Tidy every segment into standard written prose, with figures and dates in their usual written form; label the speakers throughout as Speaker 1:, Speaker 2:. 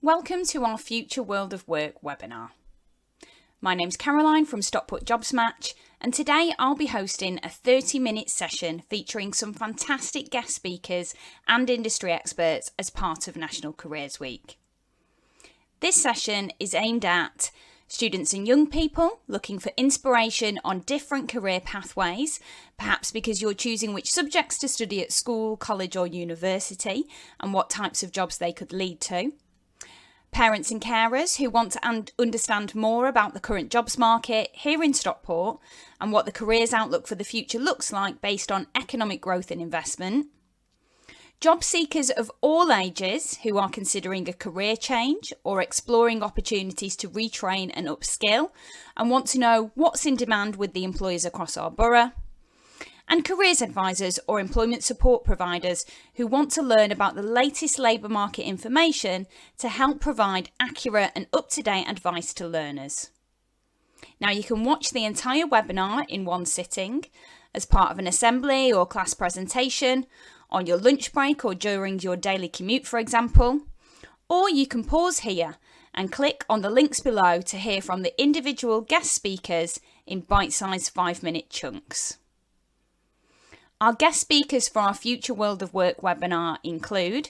Speaker 1: Welcome to our Future World of Work webinar. My name's Caroline from Stockport Jobs Match, and today I'll be hosting a 30-minute session featuring some fantastic guest speakers and industry experts as part of National Careers Week. This session is aimed at students and young people looking for inspiration on different career pathways, perhaps because you're choosing which subjects to study at school, college or university and what types of jobs they could lead to. Parents and carers who want to understand more about the current jobs market here in Stockport and what the careers outlook for the future looks like based on economic growth and investment. Job seekers of all ages who are considering a career change or exploring opportunities to retrain and upskill and want to know what's in demand with the employers across our borough. And careers advisors or employment support providers who want to learn about the latest labour market information to help provide accurate and up-to-date advice to learners. Now you can watch the entire webinar in one sitting as part of an assembly or class presentation, on your lunch break or during your daily commute, for example, or you can pause here and click on the links below to hear from the individual guest speakers in bite-sized 5-minute chunks. Our guest speakers for our Future World of Work webinar include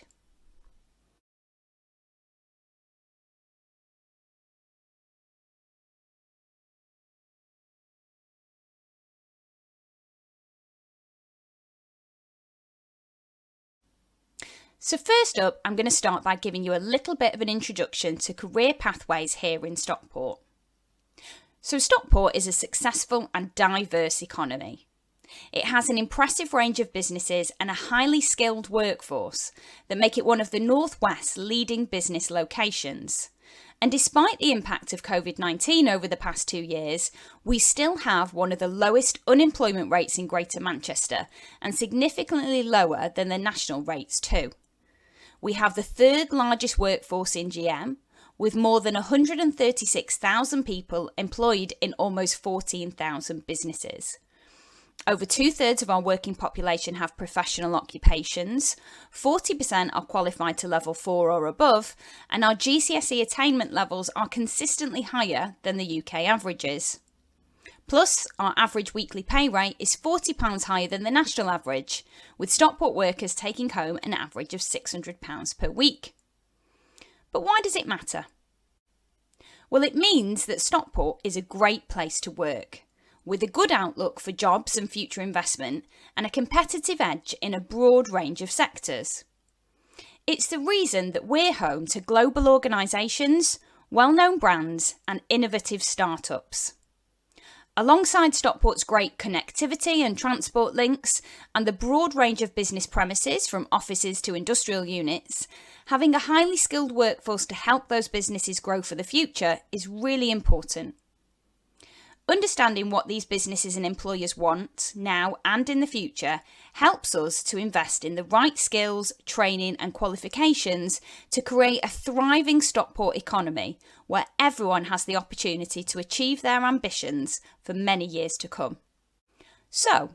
Speaker 1: So first up, I'm going to start by giving you a little bit of an introduction to career pathways here in Stockport. So Stockport is a successful and diverse economy. It has an impressive range of businesses and a highly skilled workforce that make it one of the Northwest's leading business locations. And despite the impact of COVID-19 over the past 2 years, we still have one of the lowest unemployment rates in Greater Manchester and significantly lower than the national rates too. We have the third largest workforce in GM, with more than 136,000 people employed in almost 14,000 businesses. Over 2/3 of our working population have professional occupations, 40% are qualified to level 4 or above, and our GCSE attainment levels are consistently higher than the UK averages. Plus, our average weekly pay rate is £40 higher than the national average, with Stockport workers taking home an average of £600 per week. But why does it matter? Well, it means that Stockport is a great place to work, with a good outlook for jobs and future investment and a competitive edge in a broad range of sectors. It's the reason that we're home to global organisations, well-known brands and innovative startups. Alongside Stockport's great connectivity and transport links and the broad range of business premises from offices to industrial units, having a highly skilled workforce to help those businesses grow for the future is really important. Understanding what these businesses and employers want now and in the future helps us to invest in the right skills, training and qualifications to create a thriving Stockport economy where everyone has the opportunity to achieve their ambitions for many years to come. So,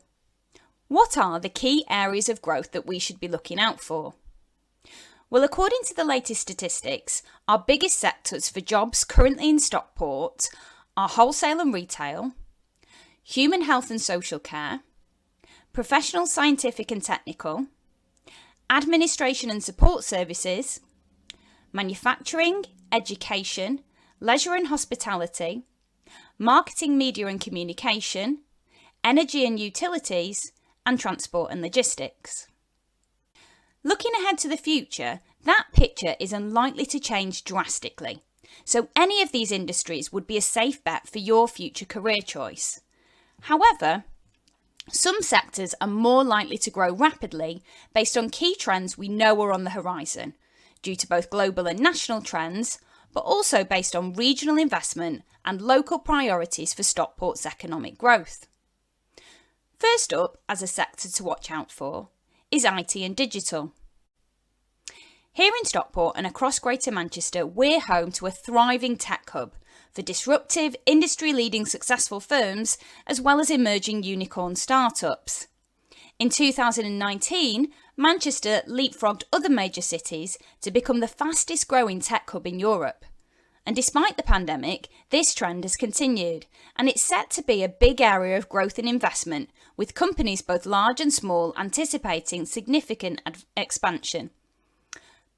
Speaker 1: what are the key areas of growth that we should be looking out for? Well, according to the latest statistics, our biggest sectors for jobs currently in Stockport are wholesale and retail, human health and social care, professional, scientific and technical, administration and support services, manufacturing, education, leisure and hospitality, marketing, media and communication, energy and utilities, and transport and logistics. Looking ahead to the future, that picture is unlikely to change drastically. So any of these industries would be a safe bet for your future career choice. However, some sectors are more likely to grow rapidly based on key trends we know are on the horizon, due to both global and national trends, but also based on regional investment and local priorities for Stockport's economic growth. First up, as a sector to watch out for, is IT and digital. Here in Stockport and across Greater Manchester, we're home to a thriving tech hub for disruptive, industry-leading successful firms as well as emerging unicorn startups. In 2019, Manchester leapfrogged other major cities to become the fastest growing tech hub in Europe. And despite the pandemic, this trend has continued, and it's set to be a big area of growth and investment, with companies both large and small anticipating significant expansion.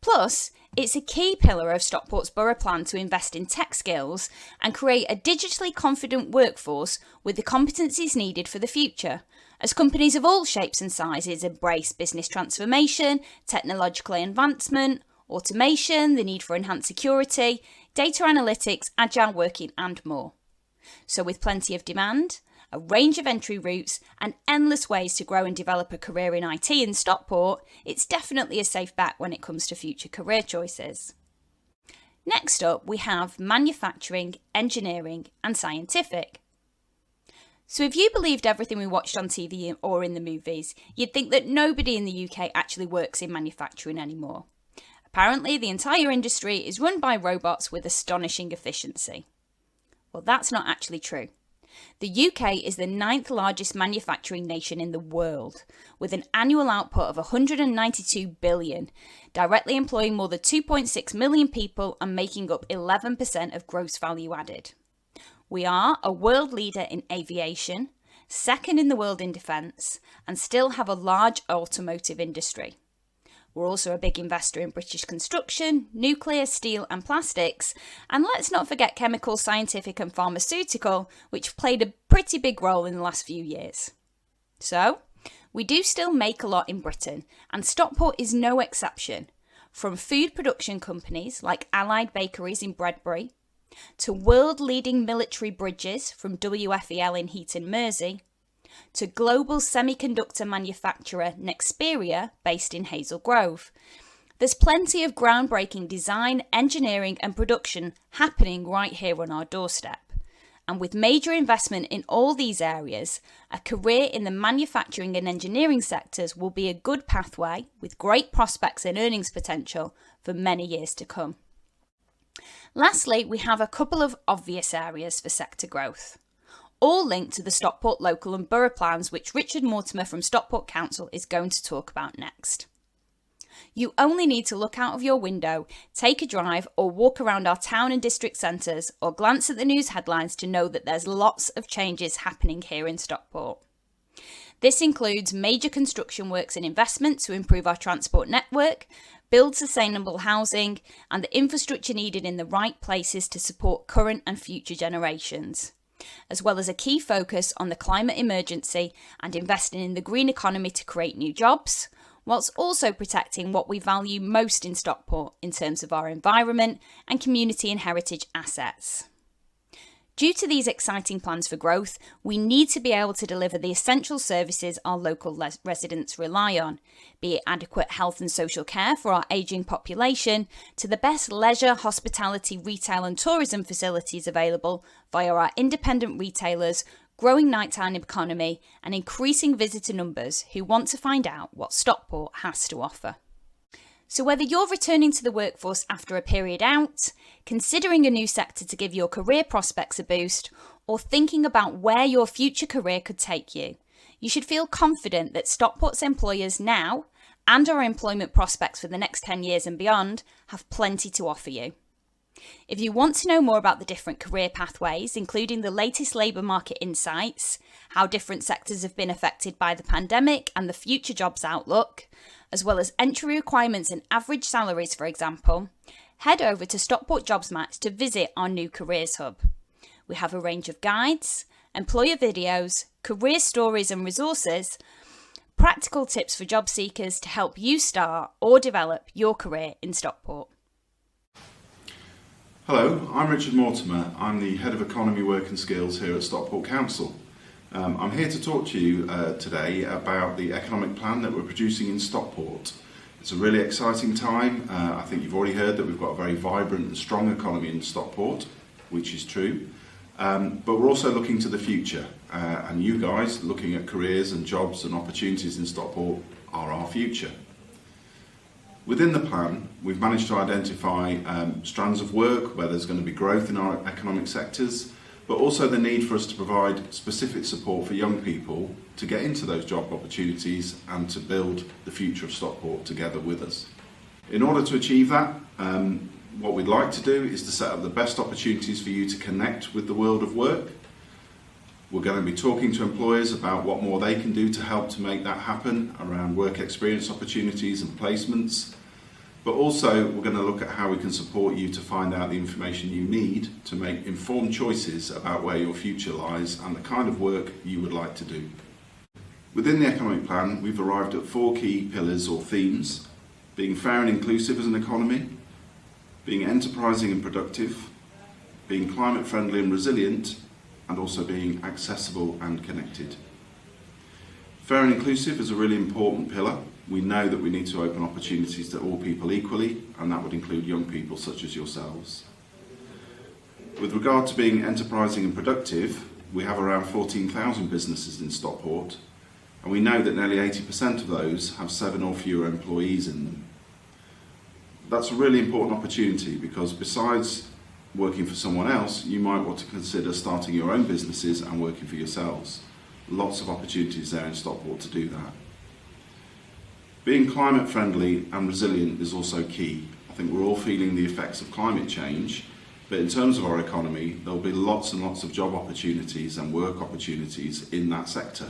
Speaker 1: Plus, it's a key pillar of Stockport's Borough Plan to invest in tech skills and create a digitally confident workforce with the competencies needed for the future, as companies of all shapes and sizes embrace business transformation, technological advancement, automation, the need for enhanced security, data analytics, agile working and more. So with plenty of demand, a range of entry routes and endless ways to grow and develop a career in IT in Stockport, it's definitely a safe bet when it comes to future career choices. Next up, we have manufacturing, engineering and scientific. So if you believed everything we watched on TV or in the movies, you'd think that nobody in the UK actually works in manufacturing anymore. Apparently, the entire industry is run by robots with astonishing efficiency. Well, that's not actually true. The UK is the 9th largest manufacturing nation in the world, with an annual output of 192 billion, directly employing more than 2.6 million people and making up 11% of gross value added. We are a world leader in aviation, second in the world in defence, and still have a large automotive industry. We're also a big investor in British construction, nuclear, steel and plastics, and let's not forget chemical, scientific and pharmaceutical, which played a pretty big role in the last few years. So, we do still make a lot in Britain, and Stockport is no exception. From food production companies like Allied Bakeries in Bredbury, to world-leading military bridges from WFEL in Heaton, Mersey, to global semiconductor manufacturer Nexperia based in Hazel Grove. There's plenty of groundbreaking design, engineering and production happening right here on our doorstep. And with major investment in all these areas, a career in the manufacturing and engineering sectors will be a good pathway with great prospects and earnings potential for many years to come. Lastly, we have a couple of obvious areas for sector growth, all linked to the Stockport local and borough plans, which Richard Mortimer from Stockport Council is going to talk about next. You only need to look out of your window, take a drive or walk around our town and district centres or glance at the news headlines to know that there's lots of changes happening here in Stockport. This includes major construction works and investment to improve our transport network, build sustainable housing and the infrastructure needed in the right places to support current and future generations, as well as a key focus on the climate emergency and investing in the green economy to create new jobs, whilst also protecting what we value most in Stockport in terms of our environment and community and heritage assets. Due to these exciting plans for growth, we need to be able to deliver the essential services our local residents rely on, be it adequate health and social care for our ageing population, to the best leisure, hospitality, retail and tourism facilities available via our independent retailers, growing nighttime economy and increasing visitor numbers who want to find out what Stockport has to offer. So whether you're returning to the workforce after a period out, considering a new sector to give your career prospects a boost, or thinking about where your future career could take you, you should feel confident that Stockport's employers now, and our employment prospects for the next 10 years and beyond, have plenty to offer you. If you want to know more about the different career pathways, including the latest labour market insights, how different sectors have been affected by the pandemic and the future jobs outlook, as well as entry requirements and average salaries, for example, head over to Stockport Jobs Match to visit our new careers hub. We have a range of guides, employer videos, career stories and resources, practical tips for job seekers to help you start or develop your career in Stockport.
Speaker 2: Hello, I'm Richard Mortimer. I'm the Head of Economy, Work and Skills here at Stockport Council. I'm here to talk to you today about the economic plan that we're producing in Stockport. It's a really exciting time. I think you've already heard that we've got a very vibrant and strong economy in Stockport, which is true. But we're also looking to the future, and you guys looking at careers and jobs and opportunities in Stockport are our future. Within the plan, we've managed to identify strands of work where there's going to be growth in our economic sectors, but also the need for us to provide specific support for young people to get into those job opportunities and to build the future of Stockport together with us. In order to achieve that, what we'd like to do is to set up the best opportunities for you to connect with the world of work. We're going to be talking to employers about what more they can do to help to make that happen around work experience opportunities and placements. But also we're going to look at how we can support you to find out the information you need to make informed choices about where your future lies and the kind of work you would like to do. Within the economic plan, we've arrived at 4 key pillars or themes: being fair and inclusive as an economy, being enterprising and productive, being climate friendly and resilient, and also being accessible and connected. Fair and inclusive is a really important pillar. We know that we need to open opportunities to all people equally, and that would include young people such as yourselves. With regard to being enterprising and productive, we have around 14,000 businesses in Stockport, and we know that nearly 80% of those have 7 or fewer employees in them. That's a really important opportunity because besides working for someone else, you might want to consider starting your own businesses and working for yourselves. Lots of opportunities there in Stockport to do that. Being climate friendly and resilient is also key. I think we're all feeling the effects of climate change, but in terms of our economy, there'll be lots and lots of job opportunities and work opportunities in that sector.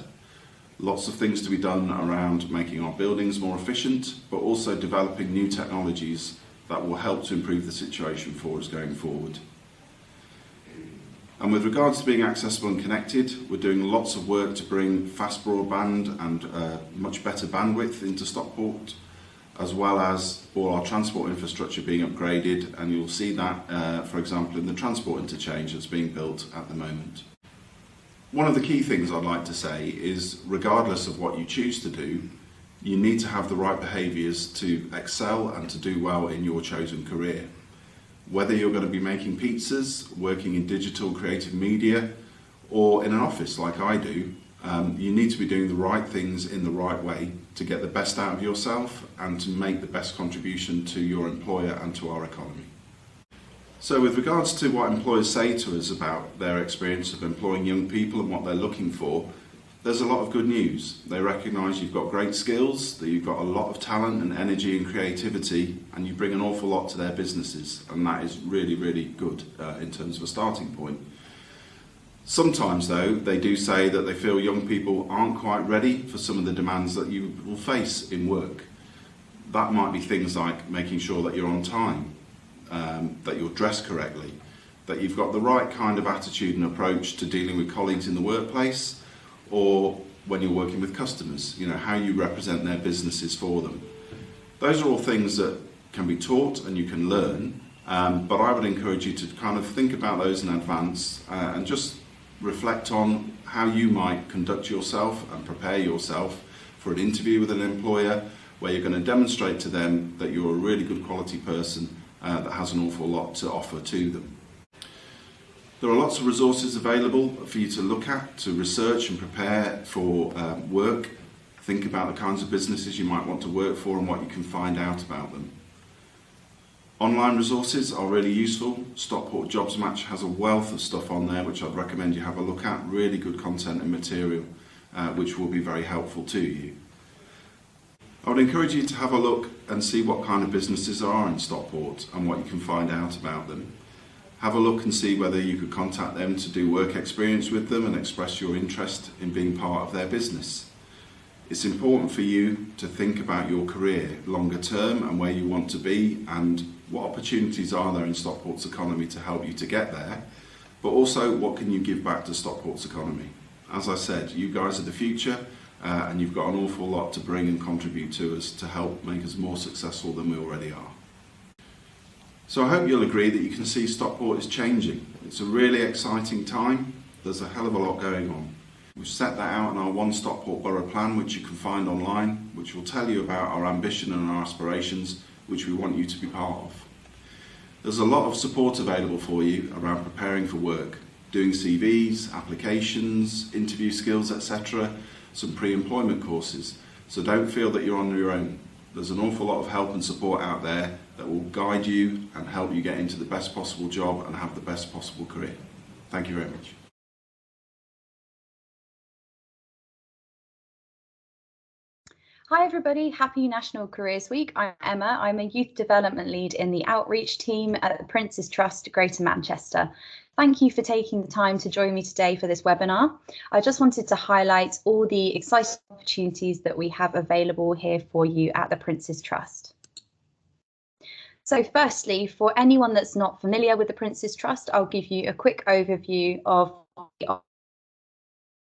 Speaker 2: Lots of things to be done around making our buildings more efficient, but also developing new technologies that will help to improve the situation for us going forward. And with regards to being accessible and connected, we're doing lots of work to bring fast broadband and much better bandwidth into Stockport, as well as all our transport infrastructure being upgraded, and you'll see that, for example, in the transport interchange that's being built at the moment. One of the key things I'd like to say is, regardless of what you choose to do, you need to have the right behaviours to excel and to do well in your chosen career. Whether you're going to be making pizzas, working in digital creative media, or in an office like I do, you need to be doing the right things in the right way to get the best out of yourself and to make the best contribution to your employer and to our economy. So with regards to what employers say to us about their experience of employing young people and what they're looking for, there's a lot of good news. They recognise you've got great skills, that you've got a lot of talent and energy and creativity, and you bring an awful lot to their businesses, and that is really, really good in terms of a starting point. Sometimes though, they do say that they feel young people aren't quite ready for some of the demands that you will face in work. That might be things like making sure that you're on time, that you're dressed correctly, that you've got the right kind of attitude and approach to dealing with colleagues in the workplace, or when you're working with customers, how you represent their businesses for them. Those are all things that can be taught and you can learn, but I would encourage you to kind of think about those in advance and just reflect on how you might conduct yourself and prepare yourself for an interview with an employer where you're going to demonstrate to them that you're a really good quality person that has an awful lot to offer to them. There are lots of resources available for you to look at, to research and prepare for work. Think about the kinds of businesses you might want to work for and what you can find out about them. Online resources are really useful. Stockport Jobs Match has a wealth of stuff on there which I'd recommend you have a look at. Really good content and material which will be very helpful to you. I would encourage you to have a look and see what kind of businesses there are in Stockport and what you can find out about them. Have a look and see whether you could contact them to do work experience with them and express your interest in being part of their business. It's important for you to think about your career longer term and where you want to be and what opportunities are there in Stockport's economy to help you to get there, but also what can you give back to Stockport's economy. As I said, you guys are the future and you've got an awful lot to bring and contribute to us to help make us more successful than we already are. So I hope you'll agree that you can see Stockport is changing. It's a really exciting time. There's a hell of a lot going on. We've set that out in our One Stockport Borough Plan, which you can find online, which will tell you about our ambition and our aspirations, which we want you to be part of. There's a lot of support available for you around preparing for work, doing CVs, applications, interview skills, etc., some pre-employment courses. So don't feel that you're on your own. There's an awful lot of help and support out there that will guide you and help you get into the best possible job and have the best possible career. Thank you very much.
Speaker 3: Hi everybody, happy National Careers Week. I'm Emma. I'm a Youth Development Lead in the Outreach team at the Prince's Trust, Greater Manchester. Thank you for taking the time to join me today for this webinar. I just wanted to highlight all the exciting opportunities that we have available here for you at the Prince's Trust. So firstly, for anyone that's not familiar with the Prince's Trust, I'll give you a quick overview of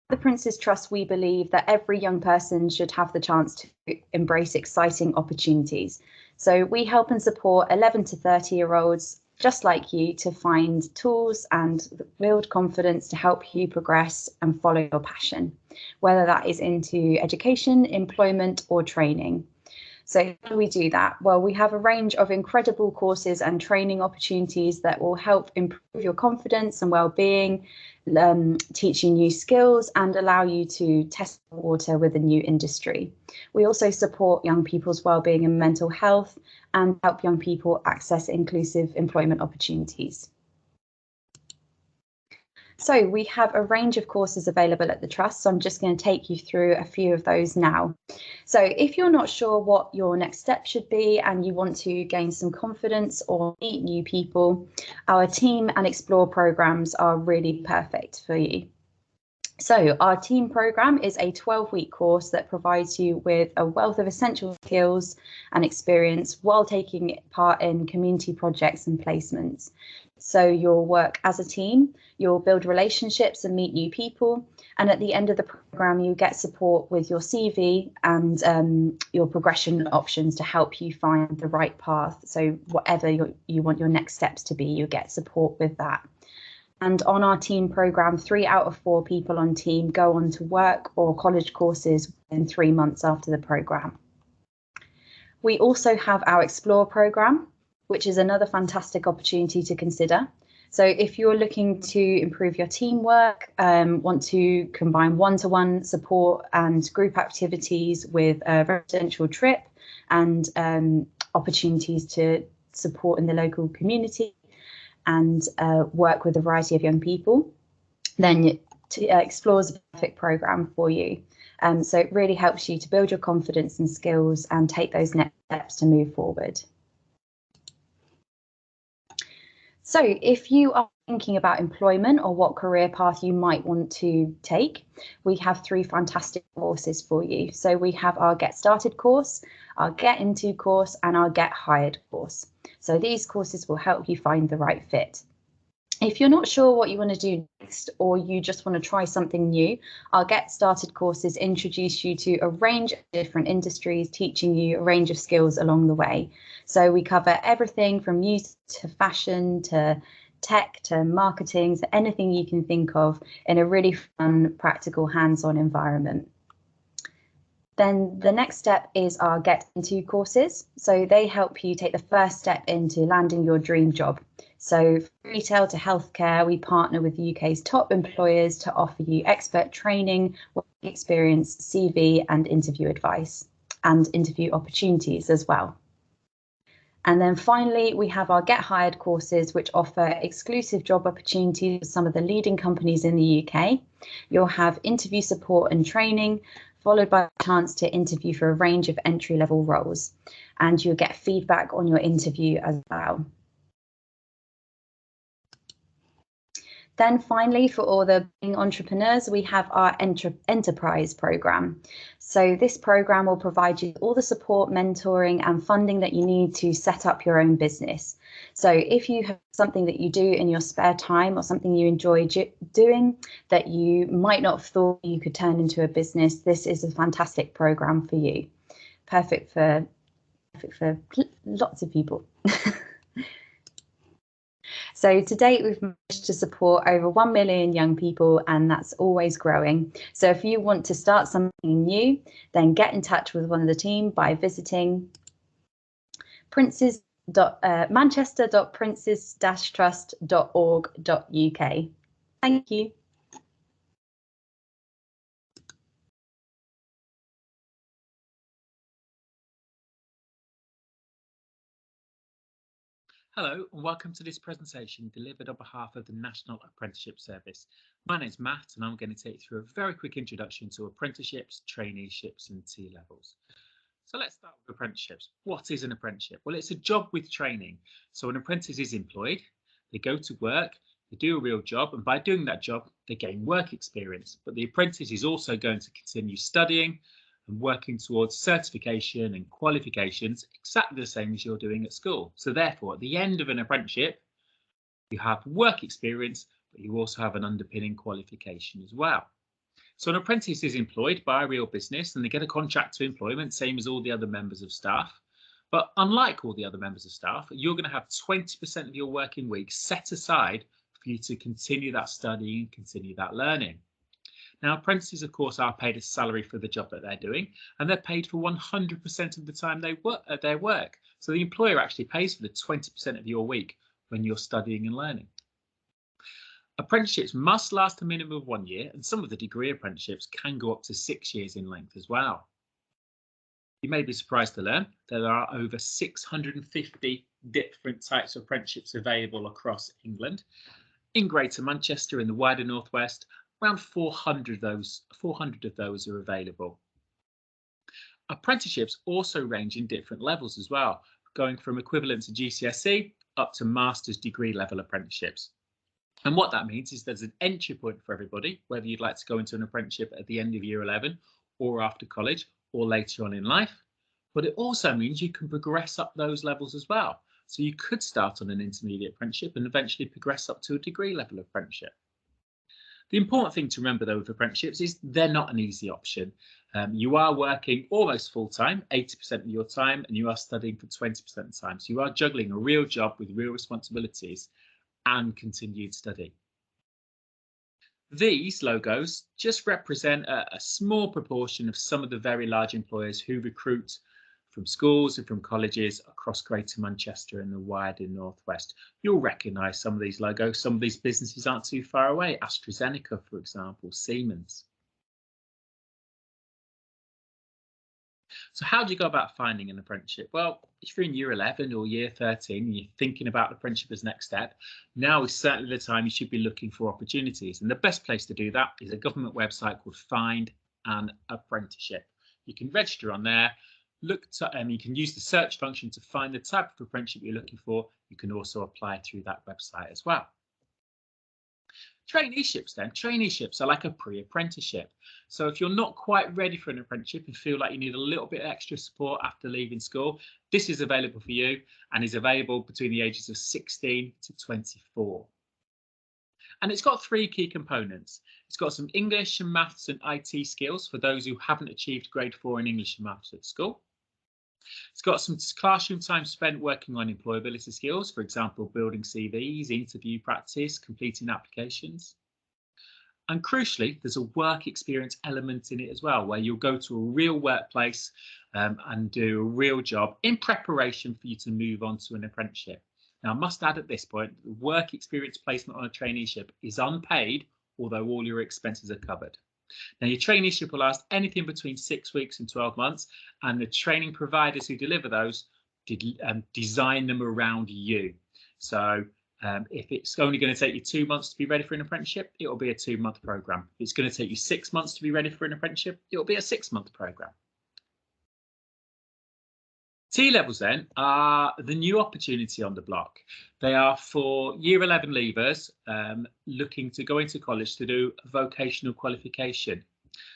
Speaker 3: the Prince's Trust. We believe that every young person should have the chance to embrace exciting opportunities. So we help and support 11 to 30-year-olds just like you to find tools and build confidence to help you progress and follow your passion, whether that is into education, employment or training. So how do we do that? Well, we have a range of incredible courses and training opportunities that will help improve your confidence and well-being, teach you new skills and allow you to test the water with a new industry. We also support young people's well-being and mental health and help young people access inclusive employment opportunities. So we have a range of courses available at the Trust, so I'm just going to take you through a few of those now. So if you're not sure what your next step should be and you want to gain some confidence or meet new people, our Team and Explore programs are really perfect for you. So our team program is a 12-week course that provides you with a wealth of essential skills and experience while taking part in community projects and placements. So you'll work as a team, you'll build relationships and meet new people. And at the end of the program, you get support with your CV and your progression options to help you find the right path. So whatever you want your next steps to be, you get support with that. And on our team program, 3 out of 4 people on team go on to work or college courses within 3 months after the program. We also have our Explore program, which is another fantastic opportunity to consider. So if you're looking to improve your teamwork, want to combine one-to-one support and group activities with a residential trip and opportunities to support in the local community, and work with a variety of young people, then Explore is a perfect program for you. So it really helps you to build your confidence and skills and take those next steps to move forward. So if you are thinking about employment or what career path you might want to take, we have 3 fantastic courses for you. So we have our Get Started course, our Get Into course, and our Get Hired course. So these courses will help you find the right fit. If you're not sure what you want to do next, or you just want to try something new, our Get Started courses introduce you to a range of different industries, teaching you a range of skills along the way. So we cover everything from music to fashion to tech to marketing, to anything you can think of in a really fun, practical, hands-on environment. Then the next step is our Get Into courses. So they help you take the first step into landing your dream job. So from retail to healthcare, we partner with the UK's top employers to offer you expert training, work experience, CV and interview advice and interview opportunities as well. And then finally, we have our Get Hired courses, which offer exclusive job opportunities with some of the leading companies in the UK. You'll have interview support and training, followed by a chance to interview for a range of entry-level roles. And you'll get feedback on your interview as well. Then finally, for all the budding entrepreneurs, we have our Enterprise program. So this program will provide you all the support, mentoring and funding that you need to set up your own business. So if you have something that you do in your spare time or something you enjoy doing that you might not have thought you could turn into a business, this is a fantastic program for you. Perfect for lots of people. So to date, we've managed to support over 1 million young people, and that's always growing. So if you want to start something new, then get in touch with one of the team by visiting manchester.princes-trust.org.uk. Thank you.
Speaker 4: Hello and welcome to this presentation delivered on behalf of the National Apprenticeship Service. My name is Matt and I'm going to take you through a very quick introduction to apprenticeships, traineeships and T-levels. So let's start with apprenticeships. What is an apprenticeship? Well, it's a job with training. So an apprentice is employed, they go to work, they do a real job, and by doing that job, they gain work experience. But the apprentice is also going to continue studying and working towards certification and qualifications exactly the same as you're doing at school. So therefore, at the end of an apprenticeship, you have work experience, but you also have an underpinning qualification as well. So an apprentice is employed by a real business and they get a contract to employment, same as all the other members of staff. But unlike all the other members of staff, you're going to have 20% of your working week set aside for you to continue that studying and continue that learning. Now, apprentices, of course, are paid a salary for the job that they're doing, and they're paid for 100% of the time they work at their work. So the employer actually pays for the 20% of your week when you're studying and learning. Apprenticeships must last a minimum of 1 year, and some of the degree apprenticeships can go up to 6 years in length as well. You may be surprised to learn that there are over 650 different types of apprenticeships available across England. In Greater Manchester, in the wider Northwest, around 400 of those are available. Apprenticeships also range in different levels as well, going from equivalent to GCSE up to master's degree level apprenticeships. And what that means is there's an entry point for everybody, whether you'd like to go into an apprenticeship at the end of year 11 or after college or later on in life. But it also means you can progress up those levels as well. So you could start on an intermediate apprenticeship and eventually progress up to a degree level apprenticeship. The important thing to remember, though, with apprenticeships is they're not an easy option. You are working almost full-time, 80% of your time, and you are studying for 20% of the time. So you are juggling a real job with real responsibilities and continued study. These logos just represent a small proportion of some of the very large employers who recruit from schools and from colleges across Greater Manchester and the wider Northwest. You'll recognise some of these logos. Some of these businesses aren't too far away. AstraZeneca, for example, Siemens. So how do you go about finding an apprenticeship? Well, if you're in year 11 or year 13 and you're thinking about apprenticeship as next step, now is certainly the time you should be looking for opportunities. And the best place to do that is a government website called Find an Apprenticeship. You can register on there. You can use the search function to find the type of apprenticeship you're looking for. You can also apply through that website as well. Traineeships then. Traineeships are like a pre-apprenticeship. So if you're not quite ready for an apprenticeship and feel like you need a little bit of extra support after leaving school, this is available for you and is available between the ages of 16 to 24. And it's got 3 key components. It's got some English and maths and IT skills for those who haven't achieved grade 4 in English and maths at school. It's got some classroom time spent working on employability skills, for example, building CVs, interview practice, completing applications. And crucially, there's a work experience element in it as well, where you'll go to a real workplace and do a real job in preparation for you to move on to an apprenticeship. Now, I must add at this point, the work experience placement on a traineeship is unpaid, although all your expenses are covered. Now, your traineeship will last anything between 6 weeks and 12 months, and the training providers who deliver those design them around you. So if it's only going to take you 2 months to be ready for an apprenticeship, it will be a 2-month program. If it's going to take you 6 months to be ready for an apprenticeship, it will be a 6-month program. T-levels then are the new opportunity on the block. They are for year 11 leavers looking to go into college to do a vocational qualification.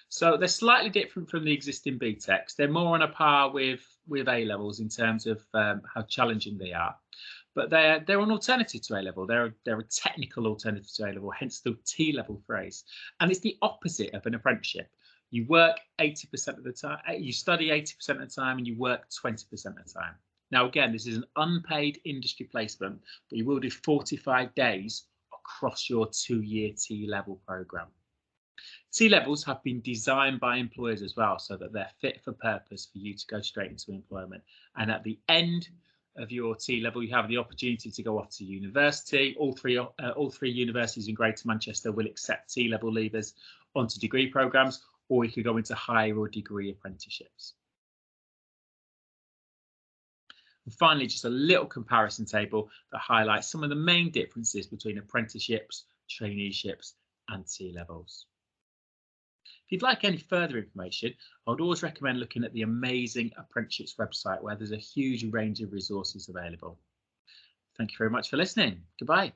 Speaker 4: So they're slightly different from the existing BTECs. They're more on a par with A-levels in terms of how challenging they are. But they're an alternative to A-level. They're a technical alternative to A-level, hence the T-level phrase. And it's the opposite of an apprenticeship. You work 80% of the time, you study 80% of the time, and you work 20% of the time. Now, again, this is an unpaid industry placement, but you will do 45 days across your 2-year T-level program. T-levels have been designed by employers as well, so that they're fit for purpose for you to go straight into employment. And at the end of your T-level, you have the opportunity to go off to university. All three universities in Greater Manchester will accept T-level leavers onto degree programs, or you could go into higher or degree apprenticeships. And finally, just a little comparison table that highlights some of the main differences between apprenticeships, traineeships and T-levels. If you'd like any further information, I would always recommend looking at the amazing Apprenticeships website, where there's a huge range of resources available. Thank you very much for listening. Goodbye.